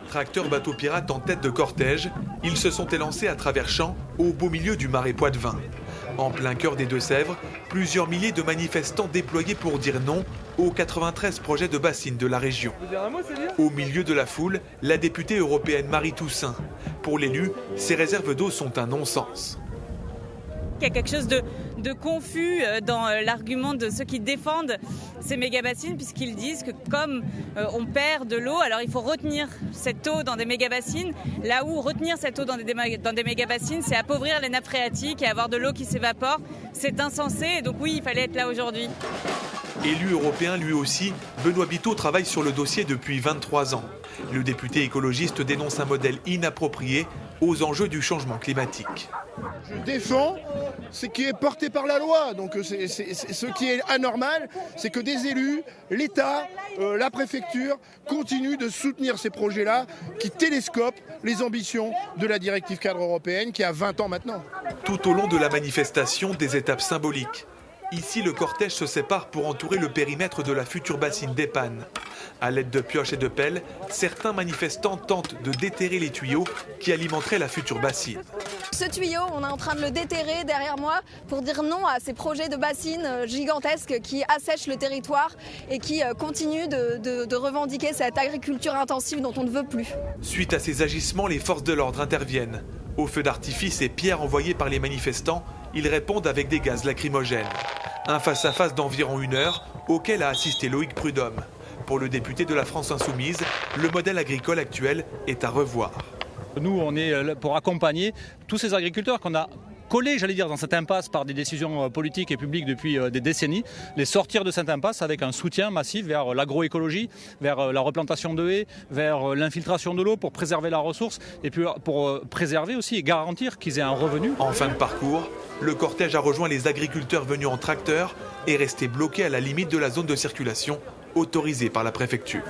Tracteurs bateaux pirates en tête de cortège, ils se sont élancés à travers champs au beau milieu du marais Poitevin. En plein cœur des Deux-Sèvres, plusieurs milliers de manifestants déployés pour dire non aux 93 projets de bassines de la région. Au milieu de la foule, la députée européenne Marie Toussaint. Pour l'élu, ces réserves d'eau sont un non-sens. Il y a quelque chose de confus dans l'argument de ceux qui défendent ces méga-bassines, puisqu'ils disent que comme on perd de l'eau, alors il faut retenir cette eau dans des méga-bassines, là où retenir cette eau dans des méga-bassines, c'est appauvrir les nappes phréatiques et avoir de l'eau qui s'évapore. C'est insensé, et donc oui, il fallait être là aujourd'hui. Élu européen lui aussi, Benoît Biteau travaille sur le dossier depuis 23 ans. Le député écologiste dénonce un modèle inapproprié aux enjeux du changement climatique. Je défends ce qui est porté par la loi. Donc ce qui est anormal, c'est que des élus, l'État, la préfecture continuent de soutenir ces projets-là qui télescopent les ambitions de la directive cadre européenne qui a 20 ans maintenant. Tout au long de la manifestation, des étapes symboliques. Ici, le cortège se sépare pour entourer le périmètre de la future bassine d'Epanne. À l'aide de pioches et de pelles, certains manifestants tentent de déterrer les tuyaux qui alimenteraient la future bassine. Ce tuyau, on est en train de le déterrer derrière moi pour dire non à ces projets de bassines gigantesques qui assèchent le territoire et qui continuent de revendiquer cette agriculture intensive dont on ne veut plus. Suite à ces agissements, les forces de l'ordre interviennent. Aux feux d'artifice et pierres envoyées par les manifestants, ils répondent avec des gaz lacrymogènes. Un face-à-face d'environ 1 heure auquel a assisté Loïc Prudhomme. Pour le député de la France Insoumise, le modèle agricole actuel est à revoir. Nous, on est là pour accompagner tous ces agriculteurs qu'on a collés, j'allais dire, dans cette impasse par des décisions politiques et publiques depuis des décennies, les sortir de cette impasse avec un soutien massif vers l'agroécologie, vers la replantation de haies, vers l'infiltration de l'eau pour préserver la ressource et puis pour préserver aussi et garantir qu'ils aient un revenu. En fin de parcours, le cortège a rejoint les agriculteurs venus en tracteur et resté bloqué à la limite de la zone de circulation autorisée par la préfecture.